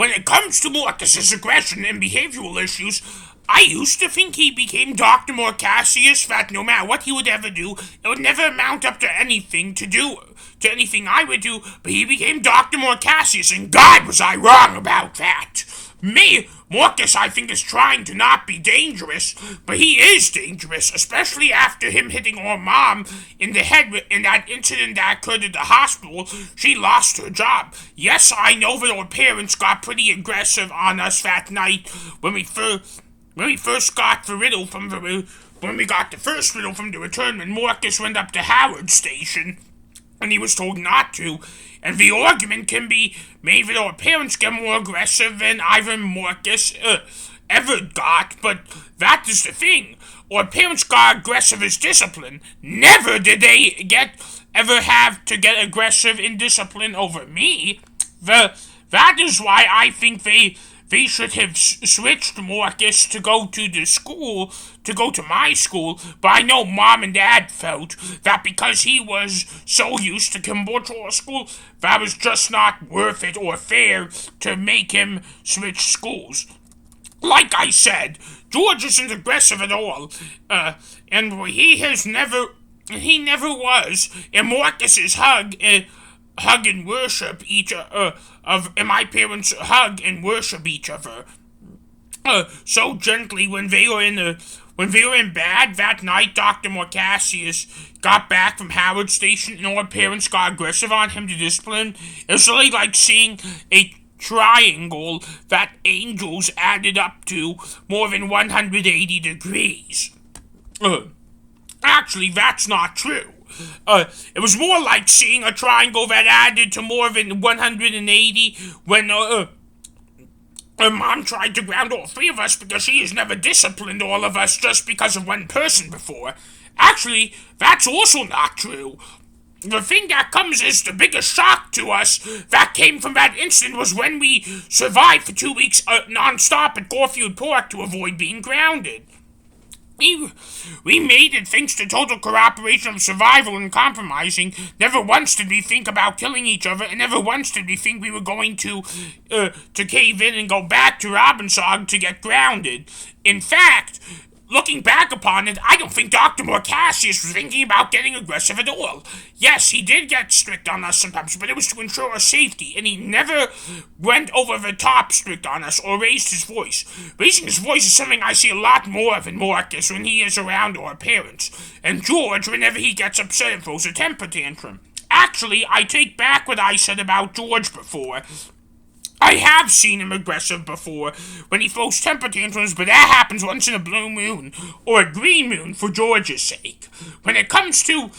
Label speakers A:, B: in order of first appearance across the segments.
A: when it comes to Marcus's aggression and behavioral issues, I used to think he became Doctor Marcacius, that no matter what he would ever do, it would never amount up to anything I would do, but he became Doctor Marcacius, and God was I wrong about that. Marcus, I think, is trying to not be dangerous, but he is dangerous, especially after him hitting our mom in the head in that incident that occurred at the hospital. She lost her job. Yes, I know that our parents got pretty aggressive on us that night when we first got the riddle when we got the first riddle from the return when Marcus went up to Howard Station and he was told not to. And the argument can be made that our parents get more aggressive than either Marcus ever got, but that is the thing. Our parents got aggressive as discipline. Never did they ever have to get aggressive in discipline over me. That is why I think they should have switched Marcus to go to my school, but I know Mom and Dad felt that because he was so used to come to our school, that was just not worth it or fair to make him switch schools. Like I said, George isn't aggressive at all, and he never was, and Marcus's hug and worship each and my parents hug and worship each other so gently when they were in bed that night. Dr. Marcacius got back from Howard Station and our parents got aggressive on him to discipline. It's really like seeing a triangle that angels added up to more than 180 degrees. Actually, that's not true. It was more like seeing a triangle that added to more than 180 when, Mom tried to ground all three of us because she has never disciplined all of us just because of one person before. Actually, that's also not true. The thing that comes as the biggest shock to us that came from that incident was when we survived for 2 weeks non-stop at Garfield Park to avoid being grounded. We made it thanks to total cooperation of survival and compromising. Never once did we think about killing each other, and never once did we think we were going to cave in and go back to Robbinsog to get grounded. In fact, looking back upon it, I don't think Dr. Marcacius was thinking about getting aggressive at all. Yes, he did get strict on us sometimes, but it was to ensure our safety, and he never went over the top strict on us or raised his voice. Raising his voice is something I see a lot more of in Marcus when he is around our parents, and George whenever he gets upset and throws a temper tantrum. Actually, I take back what I said about George before. I have seen him aggressive before when he throws temper tantrums, but that happens once in a blue moon, or a green moon for George's sake. When it comes to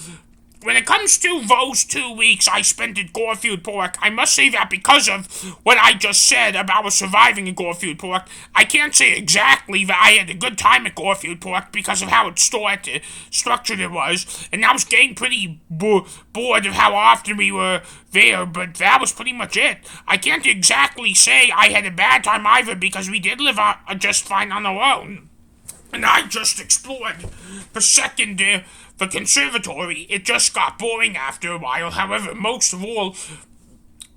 A: those 2 weeks I spent at Garfield Park, I must say that because of what I just said about surviving at Garfield Park, I can't say exactly that I had a good time at Garfield Park because of how structured it was, and I was getting pretty bored of how often we were there, but that was pretty much it. I can't exactly say I had a bad time either because we did live just fine on our own. And I just explored the conservatory. It just got boring after a while. However, most of all,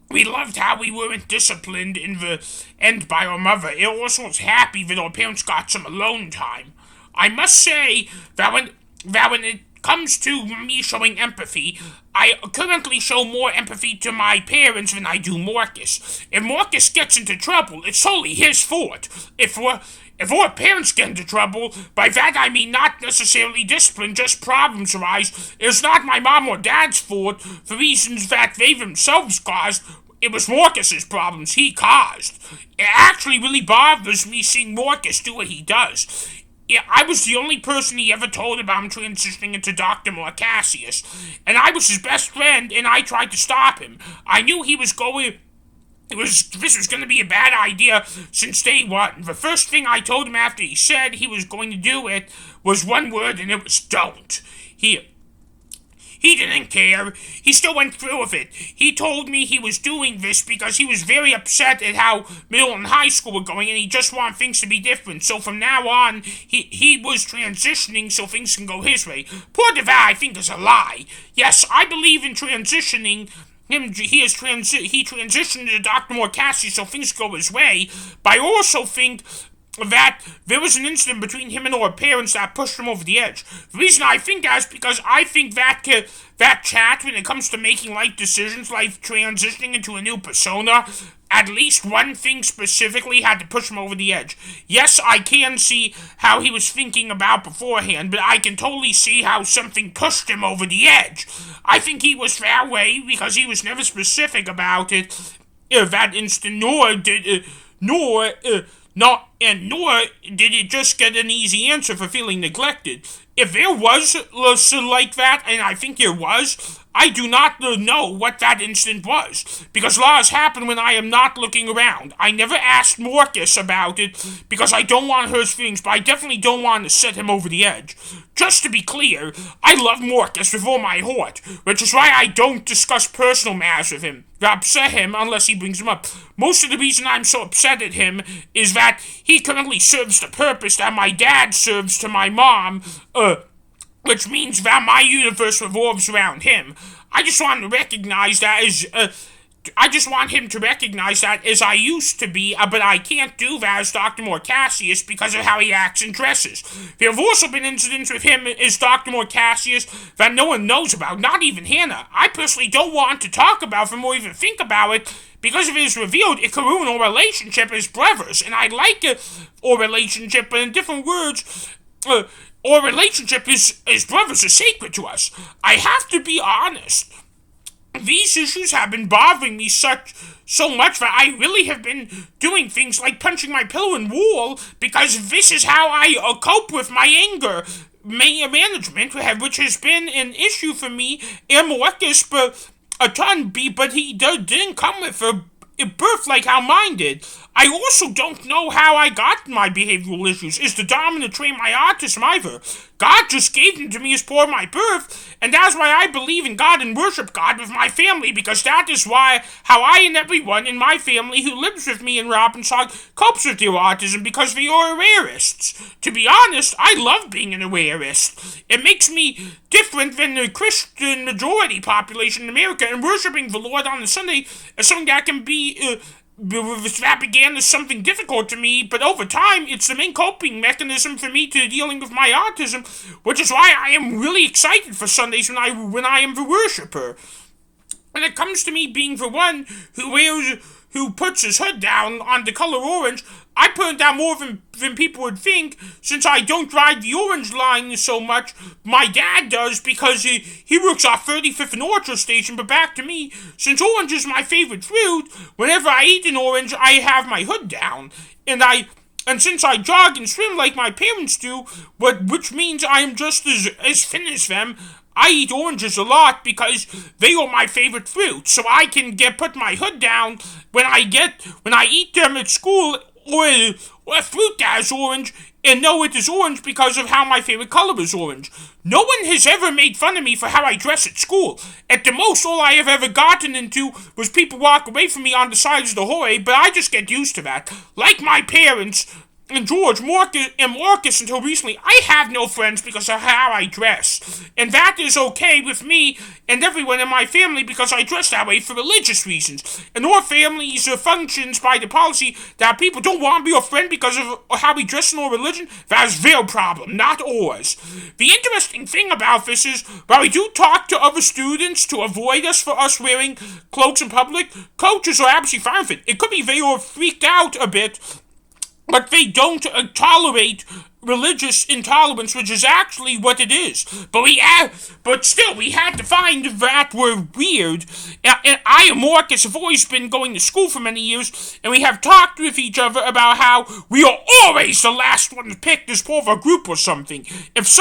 A: we loved how we weren't disciplined in the end by our mother. It also was happy that our parents got some alone time. I must say that when it comes to me showing empathy, I currently show more empathy to my parents than I do Marcus. If Marcus gets into trouble, it's solely his fault. If our parents get into trouble, by that I mean not necessarily discipline, just problems arise. It's not my mom or dad's fault for reasons that they themselves caused. It was Marcus's problems he caused. It actually really bothers me seeing Marcus do what he does. Yeah, I was the only person he ever told about him transitioning into Doctor Marcacius, and I was his best friend, and I tried to stop him. I knew this was going to be a bad idea since day one. The first thing I told him after he said he was going to do it was one word, and it was don't. He didn't care. He still went through with it. He told me he was doing this because he was very upset at how middle and high school were going, and he just wanted things to be different. So from now on, he was transitioning so things can go his way. Part of that, I think, is a lie. Yes, I believe in transitioning he transitioned to Doctor Marcacius so things go his way. But I also think that there was an incident between him and our parents that pushed him over the edge. The reason I think that is because I think that chat, when it comes to making life decisions, like transitioning into a new persona, at least one thing specifically had to push him over the edge. Yes, I can see how he was thinking about beforehand, but I can totally see how something pushed him over the edge. I think he was that way because he was never specific about it. That instant, nor did it just get an easy answer for feeling neglected. If there was like that, and I think there was, I do not know what that instant was, because laws happen when I am not looking around. I never asked Marcus about it, because I don't want to hurt his feelings, but I definitely don't want to set him over the edge. Just to be clear, I love Marcus with all my heart, which is why I don't discuss personal matters with him, that upset him unless he brings them up. Most of the reason I'm so upset at him is that he currently serves the purpose that my dad serves to my mom, which means that my universe revolves around him. I just want him to recognize that as I used to be, but I can't do that as Dr. Marcacius because of how he acts and dresses. There have also been incidents with him as Dr. Marcacius that no one knows about, not even Hannah. I personally don't want to talk about them or even think about it, because if it is revealed, it could ruin our relationship as brothers, and I like our relationship, but in different words, our relationship as brothers is sacred to us. I have to be honest. These issues have been bothering me so much that I really have been doing things like punching my pillow in wall, because this is how I cope with my anger management, which has been an issue for me and Marcus but a ton, but he didn't come with a birth like how mine did. I also don't know how I got my behavioral issues. Is the dominant trait my autism either? God just gave them to me as part of my birth, and that's why I believe in God and worship God with my family, because that is how I and everyone in my family who lives with me in Robbinsog copes with their autism, because they are awareists. To be honest, I love being an awareist. It makes me different than the Christian majority population in America, and worshiping the Lord on a Sunday is something that can be that began as something difficult to me, but over time, it's the main coping mechanism for me to dealing with my autism, which is why I am really excited for Sundays when I am the worshiper. When it comes to me being the one who puts his hood down on the color orange, I put it down more than people would think, since I don't drive the orange line so much. My dad does, because he works off 35th and Orchard Station, but back to me, since orange is my favorite fruit, whenever I eat an orange, I have my hood down, and since I jog and swim like my parents do, which means I am just as thin as them, I eat oranges a lot because they are my favorite fruit, so I can put my hood down when I eat them at school, or a fruit that is orange, and know it is orange because of how my favorite color is orange. No one has ever made fun of me for how I dress at school. At the most, all I have ever gotten into was people walk away from me on the sides of the hallway, but I just get used to that. Like my parents, and Marcus until recently, I have no friends because of how I dress. And that is okay with me and everyone in my family, because I dress that way for religious reasons. And our families functions by the policy that people don't want to be our friend because of how we dress in our religion. That is their problem, not ours. The interesting thing about this is, while we do talk to other students to avoid us for us wearing cloaks in public, coaches are absolutely fine with it. It could be they are freaked out a bit, but they don't tolerate religious intolerance, which is actually what it is. But still, we had to find that we're weird. And I and Marcus have always been going to school for many years, and we have talked with each other about how we are always the last one picked as part of a group or something. If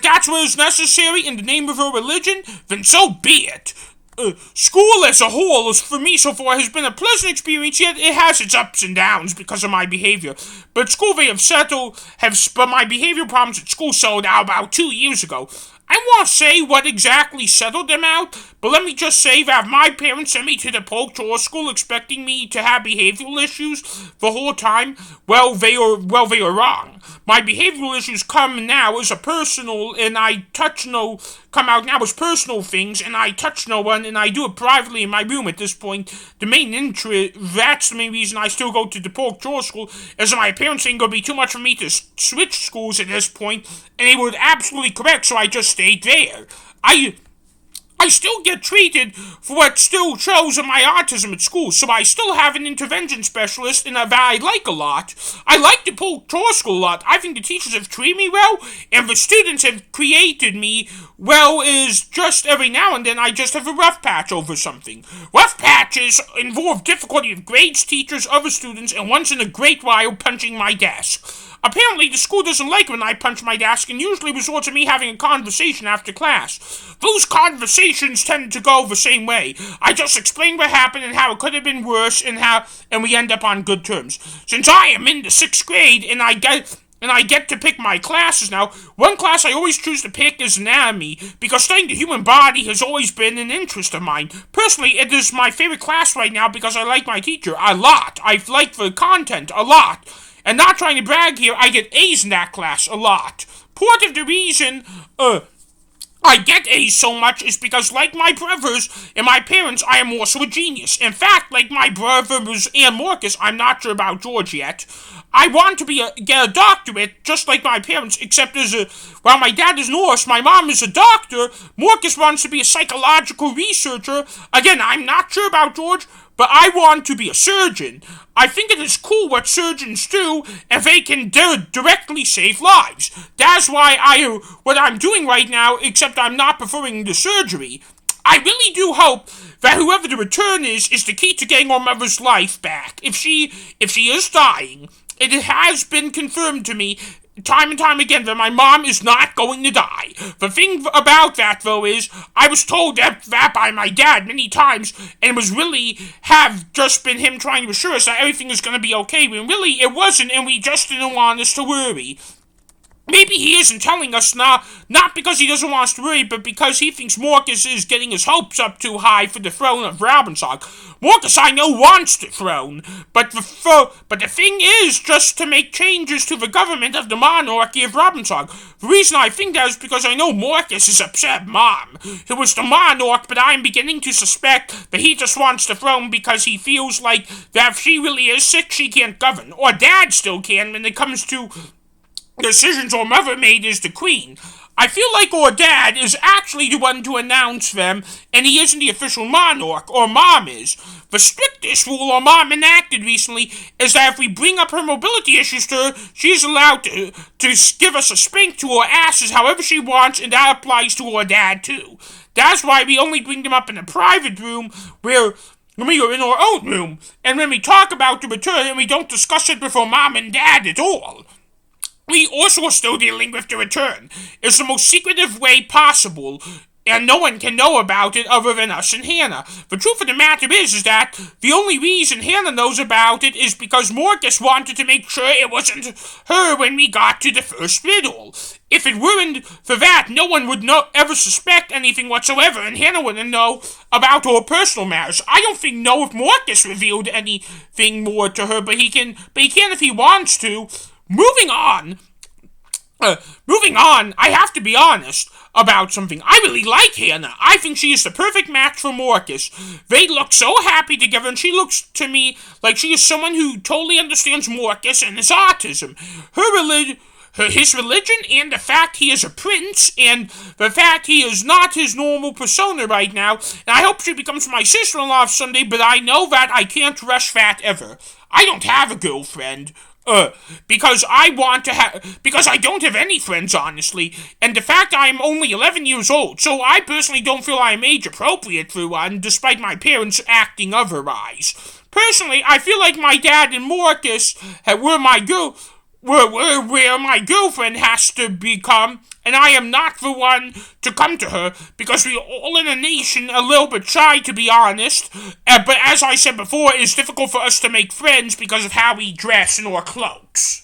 A: that's what is necessary in the name of our religion, then so be it. School as a whole, for me so far, has been a pleasant experience, yet it has its ups and downs because of my behavior. But my behavioral problems at school settled out about 2 years ago. I won't say what exactly settled them out, but let me just say that my parents sent me to the Polk School expecting me to have behavioral issues the whole time. Well, they are wrong. My behavioral issues come now as a personal, and I touch no, come out now as personal things, and I touch no one, and I do it privately in my room at this point. That's the main reason I still go to the Polk School, is that my parents think it would be too much for me to switch schools at this point, and they were absolutely correct, so I just stayed there. I still get treated for what still shows of my autism at school, so I still have an intervention specialist and that I like a lot. I like the Polk School a lot. I think the teachers have treated me well, and the students have created me well. Is just every now and then I just have a rough patch over something. Rough patches involve difficulty with grades, teachers, other students, and once in a great while punching my desk. Apparently, the school doesn't like when I punch my desk and usually resorts to me having a conversation after class. Those conversations tend to go the same way. I just explain what happened and how it could have been worse and we end up on good terms. Since I am in the 6th grade and I get to pick my classes now, one class I always choose to pick is anatomy, because studying the human body has always been an interest of mine. Personally, it is my favorite class right now because I like my teacher a lot. I like the content a lot. And not trying to brag here, I get A's in that class a lot. Part of the reason, I get A's so much is because, like my brothers and my parents, I am also a genius. In fact, like my brothers and Marcus, I'm not sure about George yet, I want to get a doctorate, just like my parents, except while my dad is a nurse, my mom is a doctor, Marcus wants to be a psychological researcher. Again, I'm not sure about George, but I want to be a surgeon. I think it is cool what surgeons do, and they can directly save lives. That's why what I'm doing right now, except I'm not performing the surgery. I really do hope that whoever the return is the key to getting our mother's life back. If she is dying, it has been confirmed to me time and time again that my mom is not going to die. The thing about that, though, is I was told that by my dad many times, and it was really have just been him trying to assure us that everything is going to be okay, when really it wasn't, and we just didn't want us to worry. Maybe he isn't telling us not because he doesn't want us to worry, but because he thinks Marcus is getting his hopes up too high for the throne of Robbinsog. Marcus, I know, wants the throne, but the thing is just to make changes to the government of the monarchy of Robbinsog. The reason I think that is because I know Marcus is upset Mom, who was the monarch, but I am beginning to suspect that he just wants the throne because he feels like that if she really is sick, she can't govern, or Dad still can when it comes to decisions our mother made as the queen. I feel like our dad is actually the one to announce them, and he isn't the official monarch, or Mom is. The strictest rule our Mom enacted recently is that if we bring up her mobility issues to her, she is allowed to give us a spank to our asses however she wants, and that applies to our dad too. That's why we only bring them up in a private room when we are in our own room, and when we talk about the return, and we don't discuss it with our Mom and Dad at all. We also are still dealing with the return. It's the most secretive way possible, and no one can know about it other than us and Hannah. The truth of the matter is that the only reason Hannah knows about it is because Marcus wanted to make sure it wasn't her when we got to the first riddle. If it weren't for that, no one would ever suspect anything whatsoever, and Hannah wouldn't know about her personal matters. I don't know if Marcus revealed anything more to her, but he can if he wants to. Moving on, I have to be honest about something. I really like Hannah. I think she is the perfect match for Marcus. They look so happy together, and she looks to me like she is someone who totally understands Marcus and his autism. His religion, and the fact he is a prince, and the fact he is not his normal persona right now, and I hope she becomes my sister-in-law someday, but I know that I can't rush that ever. I don't have a girlfriend. Because I don't have any friends, honestly, and the fact I'm only 11 years old, so I personally don't feel I'm age appropriate for one, despite my parents acting otherwise. Personally, I feel like my dad and Marcus where my girlfriend has to become, and I am not the one to come to her, because we are all in a nation a little bit shy, to be honest, but as I said before, it's difficult for us to make friends because of how we dress and our cloaks.